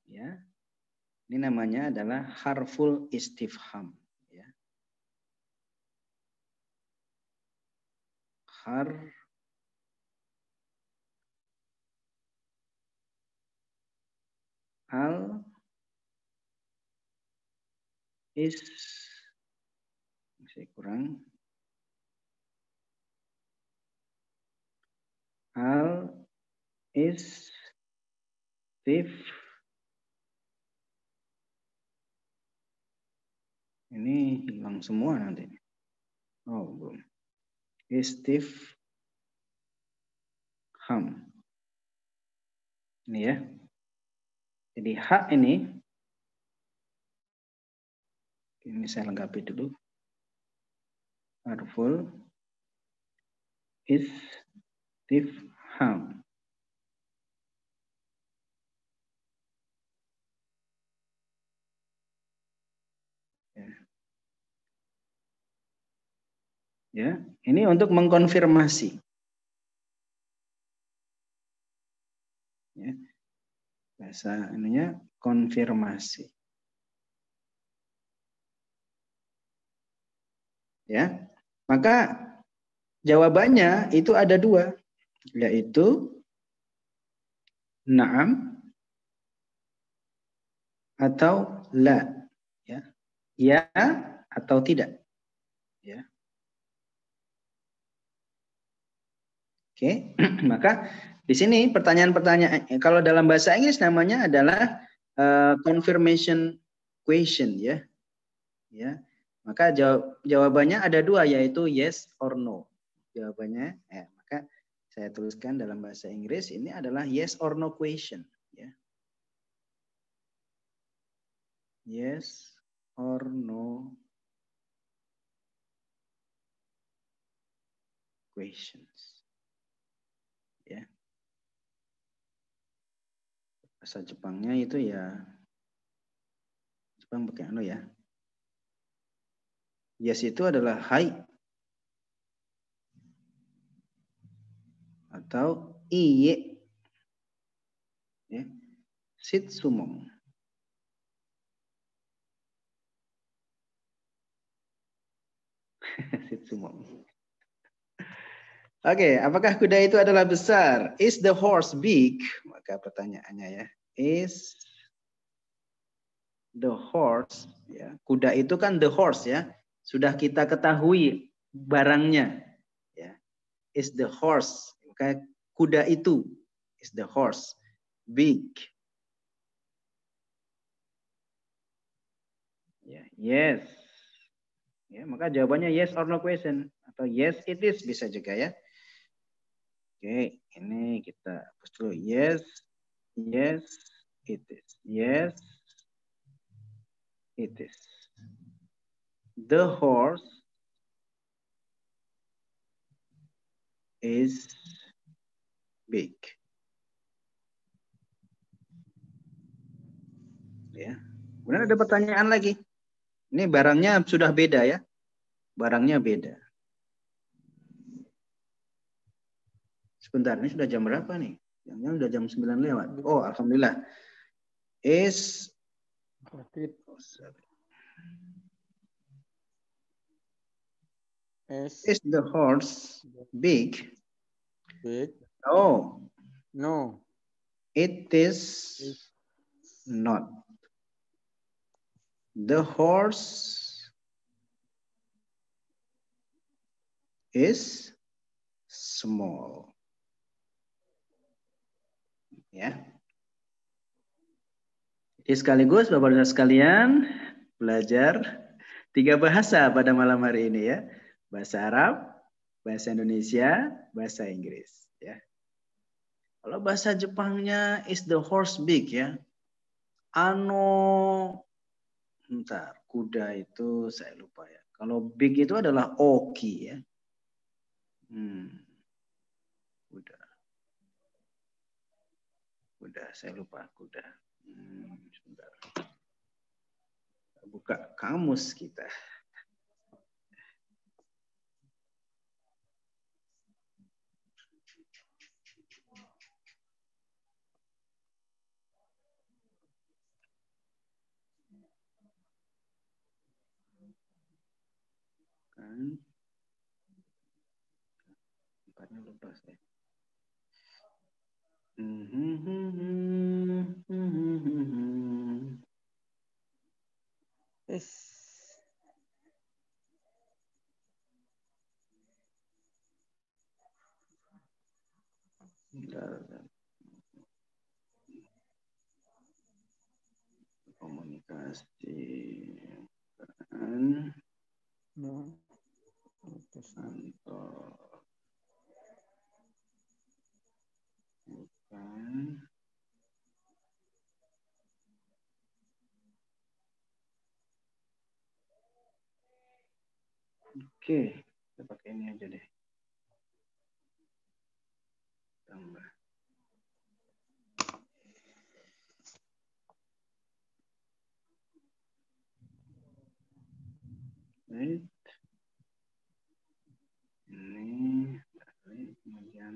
ya. Ini namanya adalah harful istifham ya. Hal is masih kurang. Hal istif ini hilang semua nanti. Oh, belum. Istifham. Ini ya. Jadi hak ini saya lengkapi dulu. Harful istifham. Ya, ini untuk mengkonfirmasi. Ya. Bahasa ininya konfirmasi. Ya. Maka jawabannya itu ada dua, yaitu na'am atau la. Ya atau tidak. Ya. Oke, maka di sini pertanyaan-pertanyaan kalau dalam bahasa Inggris namanya adalah confirmation question ya. Ya. Maka jawabannya ada dua, yaitu yes or no. Jawabannya maka saya tuliskan dalam bahasa Inggris ini adalah yes or no question ya. Yes or no questions. Ya. Bahasa Jepangnya itu ya Jepang pakai anu ya. Yes itu adalah hai atau iye. Ya. Sitsumong. Sitsumong. Oke, apakah kuda itu adalah besar? Is the horse big? Maka pertanyaannya ya. Is the horse, ya. Kuda itu kan the horse ya. Sudah kita ketahui barangnya. Ya. Is the horse. Maka kuda itu is the horse big. Ya, yes. Ya, maka jawabannya yes or no question atau yes it is bisa juga ya. Oke, ini kita hapus dulu. Yes, yes it is. Yes, It is. The horse is big. Ya. Kemudian ada pertanyaan lagi. Ini barangnya sudah beda ya. Barangnya beda. Sebentar, ini sudah jam berapa nih? Yang sudah jam 9 lewat. Oh, alhamdulillah. Is the horse big? Big. Oh. No. It is not. The horse is small. Ya. Jadi sekaligus Bapak-Bapak sekalian belajar 3 bahasa pada malam hari ini ya. Bahasa Arab, bahasa Indonesia, bahasa Inggris ya. Kalau bahasa Jepangnya is the horse big ya. Bentar, kuda itu saya lupa ya. Kalau big itu adalah oki ya. Kuda, saya lupa kuda. Sebentar. Buka kamus kita. Tempatnya lupa saya. Komunikasi kan bukan oke, kita pakai ini aja deh. Tambah. Right. Ini kemudian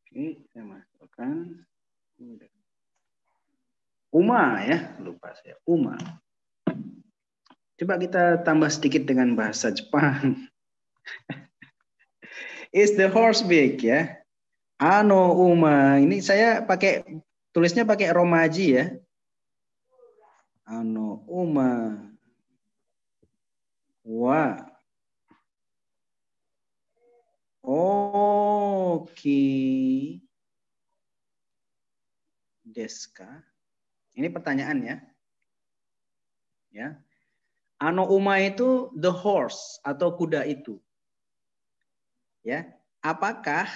oke, saya masukkan Uma ya, lupa saya Uma. Coba kita tambah sedikit dengan bahasa Jepang. Is the horse big ya? Ano Uma. Ini saya tulisnya pakai romaji ya. Ano Uma. Wa. Oki. Deska. Ini pertanyaan ya. Ya. Ano Uma itu the horse atau kuda itu. Ya. Apakah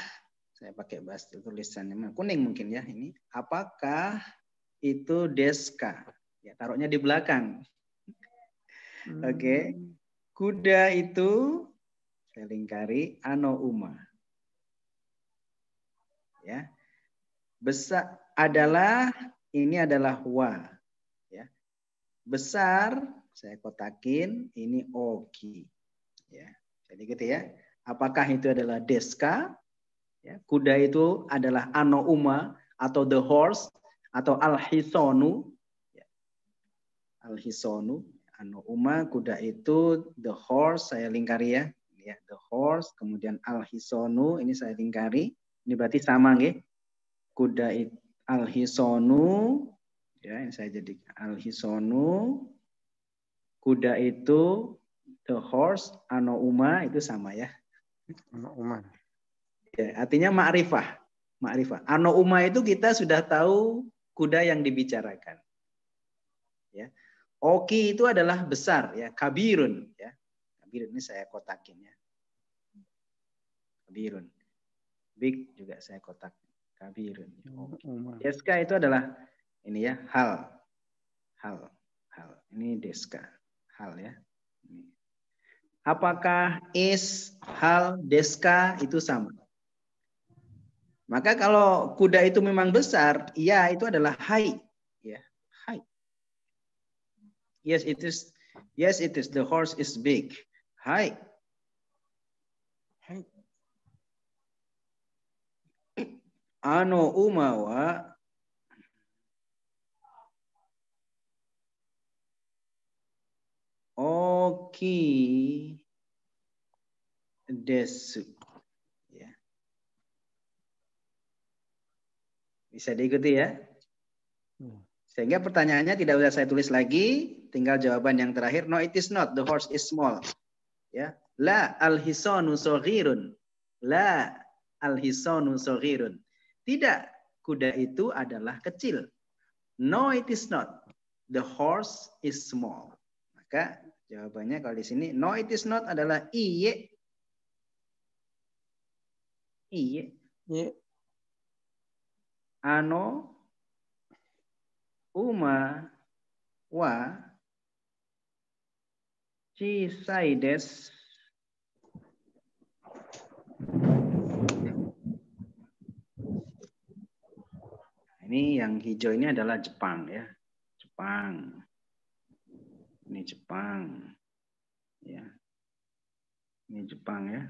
saya pakai bahasa tulisannya kuning mungkin ya ini. Apakah itu deska? Ya, taruhnya di belakang. Oke. Kuda itu saya lingkari ano Uma. Ya. Besar adalah ini adalah wa. Ya. Besar saya kotakin ini oki. Ya. Jadi gitu ya. Apakah itu adalah deska? Ya, kuda itu adalah ano Uma atau the horse atau al-hisonu. Ya. Al-hisonu, ano Uma, kuda itu the horse, saya lingkari ya. Ya, the horse, kemudian al-hisonu, ini saya lingkari. Ini berarti sama nggih. Kuda itu al-hisonu, ya, ini saya jadi al-hisonu. Kuda itu the horse, ano Uma itu sama ya. Ano Uma. Ya, artinya ma'rifah. Ma'rifah. Ano Uma itu kita sudah tahu kuda yang dibicarakan. Ya. Oki itu adalah besar ya, kabirun ya. Kabirun ini saya kotakin ya. Kabirun. Big juga saya kotak. kabirun. Deska itu adalah ini ya, hal. Ini deska, hal ya. Apakah is, hal, deska itu sama? Maka kalau kuda itu memang besar, ya itu adalah hai, ya, hai. Yes, it is. Yes, it is. The horse is big. Hai. Hai. Ano umawa oki desu. Ya. Bisa diikuti ya? Sehingga pertanyaannya tidak usah saya tulis lagi, tinggal jawaban yang terakhir. No, it is not. The horse is small. Ya. La al-hisanu saghirun. La al-hisanu saghirun. Tidak, kuda itu adalah kecil. No, it is not. The horse is small. Maka jawabannya kalau di sini no, it is not adalah iye. Iye. Ano uma wa chisai desu. Ini yang hijau ini adalah Jepang ya. Jepang. Ini Jepang. Ya. Ini Jepang ya.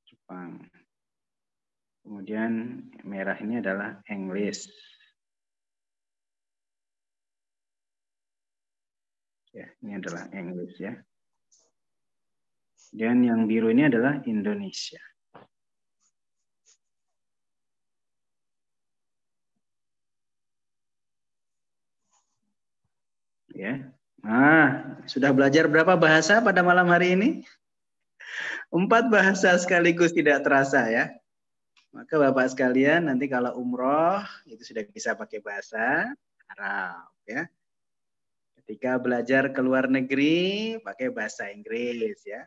Jepang. Kemudian merah ini adalah Inggris. Ya, ini adalah Inggris ya. Dan yang biru ini adalah Indonesia. Ya. Nah, sudah belajar berapa bahasa pada malam hari ini? 4 bahasa sekaligus tidak terasa ya. Maka Bapak sekalian nanti kalau umroh itu sudah bisa pakai bahasa Arab ya. Ketika belajar ke luar negeri pakai bahasa Inggris ya.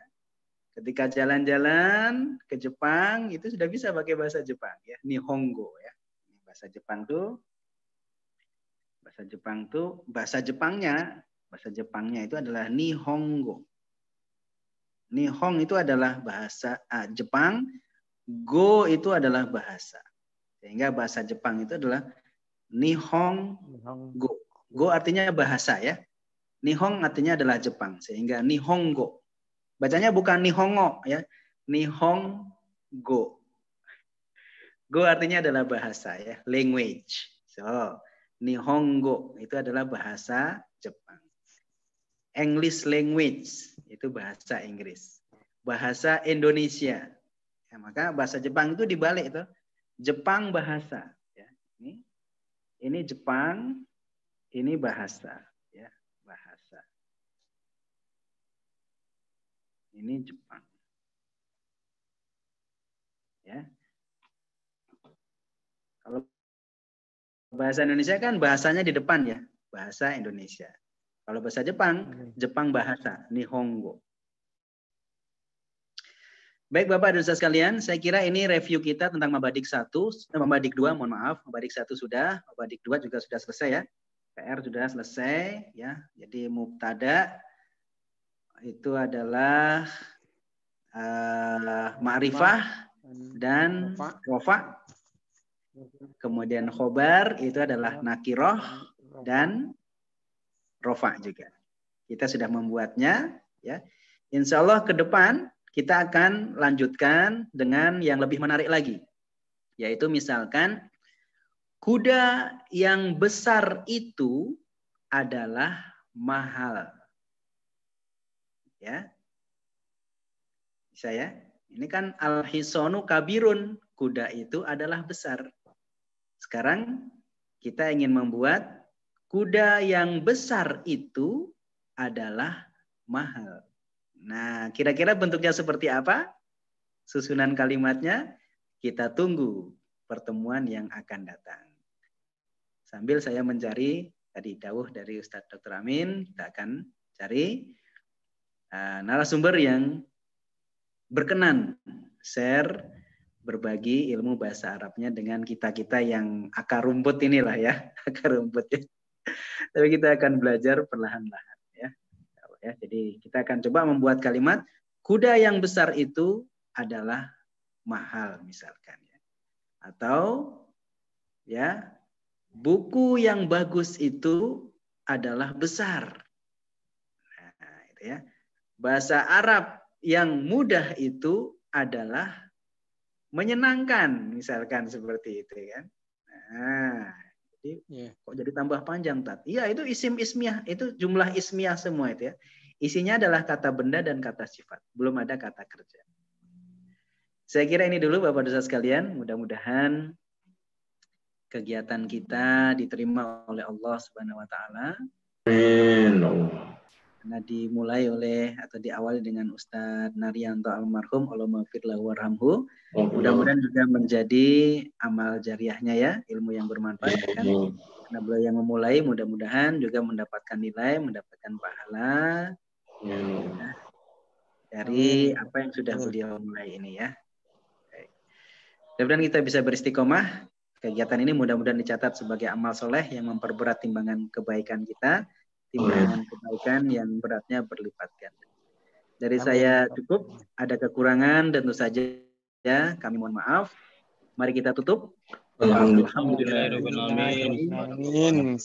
Ketika jalan-jalan ke Jepang itu sudah bisa pakai bahasa Jepang ya. Nihongo ya. Bahasa Jepangnya itu adalah Nihongo. Nihong itu adalah bahasa Jepang, go itu adalah bahasa. Sehingga bahasa Jepang itu adalah Nihongo. Go artinya bahasa ya. Nihong artinya adalah Jepang. Sehingga Nihongo. Bacanya bukan Nihongo ya. Nihongo. Go artinya adalah bahasa ya, language. So, Nihongo itu adalah bahasa Jepang. English language itu bahasa Inggris. Bahasa Indonesia. Ya, maka bahasa Jepang itu dibalik itu. Jepang bahasa. Ya, ini Jepang, ini bahasa. Ya, bahasa. Ini Jepang. Ya. Kalau bahasa Indonesia kan bahasanya di depan ya, bahasa Indonesia. Kalau bahasa Jepang, Jepang bahasa, Nihongo. Baik Bapak dan Saudara sekalian, saya kira ini review kita tentang Mabadik 1, Mabadik 2, mohon maaf, Mabadik 1 sudah, Mabadik 2 juga sudah selesai ya. PR sudah selesai ya. Jadi mubtada itu adalah ma'rifah dan rofa. Kemudian khobar itu adalah nakiroh dan rofa juga. Kita sudah membuatnya ya. Insya Allah ke depan kita akan lanjutkan dengan yang lebih menarik lagi. Yaitu misalkan kuda yang besar itu adalah mahal. Ya. Bisa ya? Ini kan al-hisonu kabirun. Kuda itu adalah besar. Sekarang kita ingin membuat kuda yang besar itu adalah mahal. Nah, kira-kira bentuknya seperti apa? Susunan kalimatnya kita tunggu pertemuan yang akan datang. Sambil saya mencari tadi dawuh dari Ustadz Dr. Amin, kita akan cari narasumber yang berkenan share berbagi ilmu bahasa Arabnya dengan kita-kita yang akar rumput inilah ya, akar rumput ya. Tapi kita akan belajar perlahan-lahan ya. Jadi kita akan coba membuat kalimat kuda yang besar itu adalah mahal misalkan ya. Atau ya, buku yang bagus itu adalah besar. Nah, itu ya. Bahasa Arab yang mudah itu adalah menyenangkan, misalkan seperti itu kan. Nah, jadi kok jadi tambah panjang Tat? Iya, itu isim ismiyah, itu jumlah ismiyah semua itu ya. Isinya adalah kata benda dan kata sifat, belum ada kata kerja. Saya kira ini dulu Bapak Dosa sekalian, mudah-mudahan kegiatan kita diterima oleh Allah Subhanahu wa taala. Amin. Karena dimulai oleh atau diawali dengan Ustadz Naryanto almarhum, Allah maghfir lahu warhamhu. Mudah-mudahan juga menjadi amal jariahnya ya, ilmu yang bermanfaat kan. Karena beliau yang memulai, mudah-mudahan juga mendapatkan nilai, mendapatkan pahala ya, dari apa yang sudah beliau mulai ini ya. Mudah-mudahan kita bisa beristiqomah. Kegiatan ini mudah-mudahan dicatat sebagai amal soleh yang memperberat timbangan kebaikan kita. Timbangan kebaikan yang beratnya berlipat ganda. Dari saya cukup, ada kekurangan tentu saja ya, kami mohon maaf. Mari kita tutup. Alhamdulillahirobbilalamin. Amin.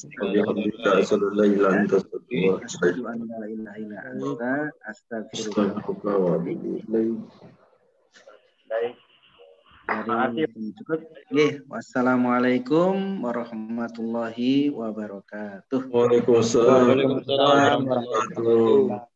Wassalamualaikum warahmatullahi wabarakatuh. Waalaikumsalam warahmatullahi wabarakatuh.